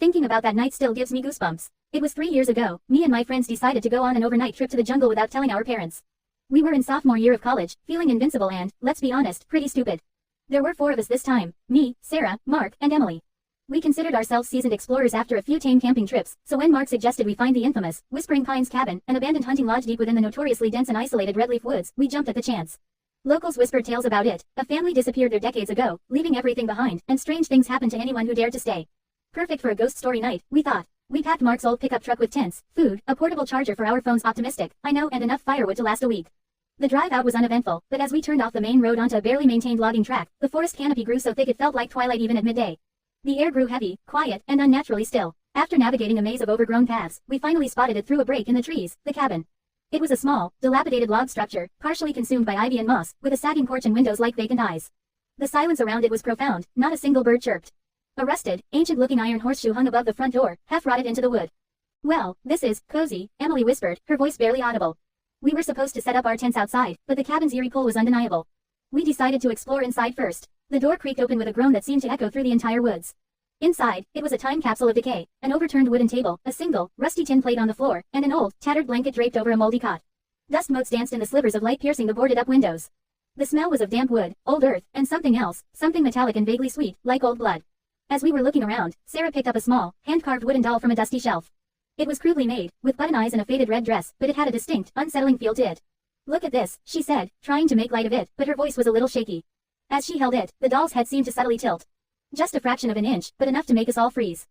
Thinking about that night still gives me goosebumps. It was 3 years ago, me and my friends decided to go on an overnight trip to the jungle without telling our parents. We were in sophomore year of college, feeling invincible and, let's be honest, pretty stupid. There were 4 of us this time: me, Sarah, Mark, and Emily. We considered ourselves seasoned explorers after a few tame camping trips, so when Mark suggested we find the infamous Whispering Pines cabin, an abandoned hunting lodge deep within the notoriously dense and isolated redleaf woods, we jumped at the chance. Locals whispered tales about it. A family disappeared there decades ago, leaving everything behind, and strange things happened to anyone who dared to stay. Perfect for a ghost story night, we thought. We packed Mark's old pickup truck with tents, food, a portable charger for our phones, optimistic, I know, and enough firewood to last a week. The drive out was uneventful, but as we turned off the main road onto a barely maintained logging track, the forest canopy grew so thick it felt like twilight even at midday. The air grew heavy, quiet, and unnaturally still. After navigating a maze of overgrown paths, we finally spotted it through a break in the trees, the cabin. It was a small, dilapidated log structure, partially consumed by ivy and moss, with a sagging porch and windows like vacant eyes. The silence around it was profound, not a single bird chirped. A rusted, ancient-looking iron horseshoe hung above the front door, half-rotted into the wood. "Well, this is cozy," Emily whispered, her voice barely audible. We were supposed to set up our tents outside, but the cabin's eerie pull was undeniable. We decided to explore inside first. The door creaked open with a groan that seemed to echo through the entire woods. Inside, it was a time capsule of decay: an overturned wooden table, a single, rusty tin plate on the floor, and an old, tattered blanket draped over a moldy cot. Dust motes danced in the slivers of light piercing the boarded-up windows. The smell was of damp wood, old earth, and something else, something metallic and vaguely sweet, like old blood. As we were looking around, Sarah picked up a small, hand-carved wooden doll from a dusty shelf. It was crudely made, with button eyes and a faded red dress, but it had a distinct, unsettling feel to it. "Look at this," she said, trying to make light of it, but her voice was a little shaky. As she held it, the doll's head seemed to subtly tilt. Just a fraction of an inch, but enough to make us all freeze.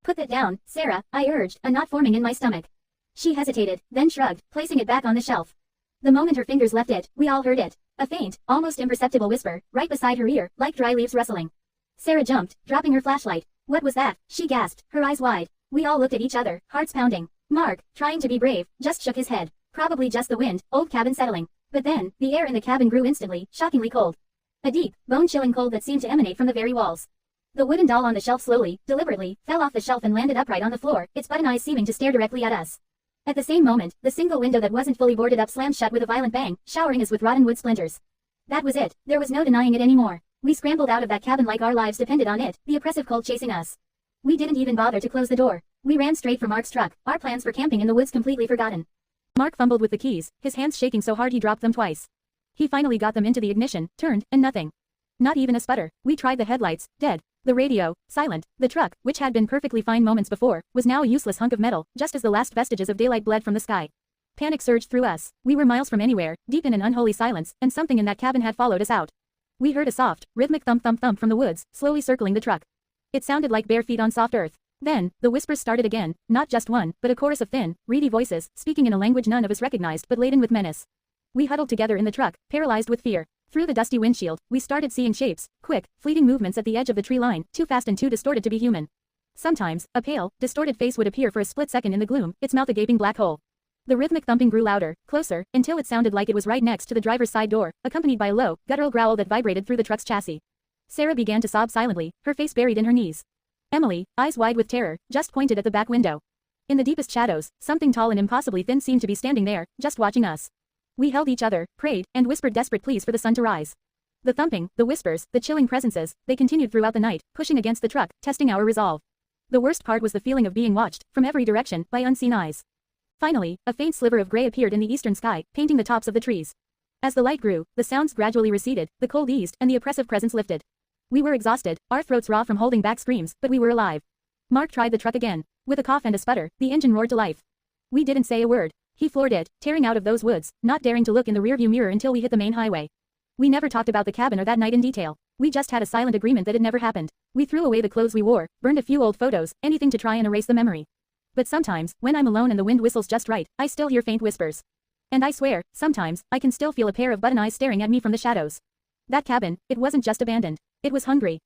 "Put that down, Sarah," I urged, a knot forming in my stomach. She hesitated, then shrugged, placing it back on the shelf. The moment her fingers left it, we all heard it. A faint, almost imperceptible whisper, right beside her ear, like dry leaves rustling. Sarah jumped, dropping her flashlight. "What was that?" she gasped, her eyes wide. We all looked at each other, hearts pounding. Mark, trying to be brave, just shook his head. Probably just the wind, old cabin settling. But then, the air in the cabin grew instantly, shockingly cold. A deep, bone-chilling cold that seemed to emanate from the very walls. The wooden doll on the shelf slowly, deliberately, fell off the shelf and landed upright on the floor, its button eyes seeming to stare directly at us. At the same moment, the single window that wasn't fully boarded up slammed shut with a violent bang, showering us with rotten wood splinters. That was it. There was no denying it anymore. We scrambled out of that cabin like our lives depended on it, the oppressive cold chasing us. We didn't even bother to close the door. We ran straight for Mark's truck, our plans for camping in the woods completely forgotten. Mark fumbled with the keys, his hands shaking so hard he dropped them twice. He finally got them into the ignition, turned, and nothing. Not even a sputter. We tried the headlights, dead. The radio, silent. The truck, which had been perfectly fine moments before, was now a useless hunk of metal, just as the last vestiges of daylight bled from the sky. Panic surged through us. We were miles from anywhere, deep in an unholy silence, and something in that cabin had followed us out. We heard a soft, rhythmic thump-thump-thump from the woods, slowly circling the truck. It sounded like bare feet on soft earth. Then, the whispers started again, not just one, but a chorus of thin, reedy voices, speaking in a language none of us recognized but laden with menace. We huddled together in the truck, paralyzed with fear. Through the dusty windshield, we started seeing shapes, quick, fleeting movements at the edge of the tree line, too fast and too distorted to be human. Sometimes, a pale, distorted face would appear for a split second in the gloom, its mouth a gaping black hole. The rhythmic thumping grew louder, closer, until it sounded like it was right next to the driver's side door, accompanied by a low, guttural growl that vibrated through the truck's chassis. Sarah began to sob silently, her face buried in her knees. Emily, eyes wide with terror, just pointed at the back window. In the deepest shadows, something tall and impossibly thin seemed to be standing there, just watching us. We held each other, prayed, and whispered desperate pleas for the sun to rise. The thumping, the whispers, the chilling presences, they continued throughout the night, pushing against the truck, testing our resolve. The worst part was the feeling of being watched, from every direction, by unseen eyes. Finally, a faint sliver of gray appeared in the eastern sky, painting the tops of the trees. As the light grew, the sounds gradually receded, the cold eased, and the oppressive presence lifted. We were exhausted, our throats raw from holding back screams, but we were alive. Mark tried the truck again. With a cough and a sputter, the engine roared to life. We didn't say a word. He floored it, tearing out of those woods, not daring to look in the rearview mirror until we hit the main highway. We never talked about the cabin or that night in detail. We just had a silent agreement that it never happened. We threw away the clothes we wore, burned a few old photos, anything to try and erase the memory. But sometimes, when I'm alone and the wind whistles just right, I still hear faint whispers. And I swear, sometimes, I can still feel a pair of button eyes staring at me from the shadows. That cabin, it wasn't just abandoned. It was hungry.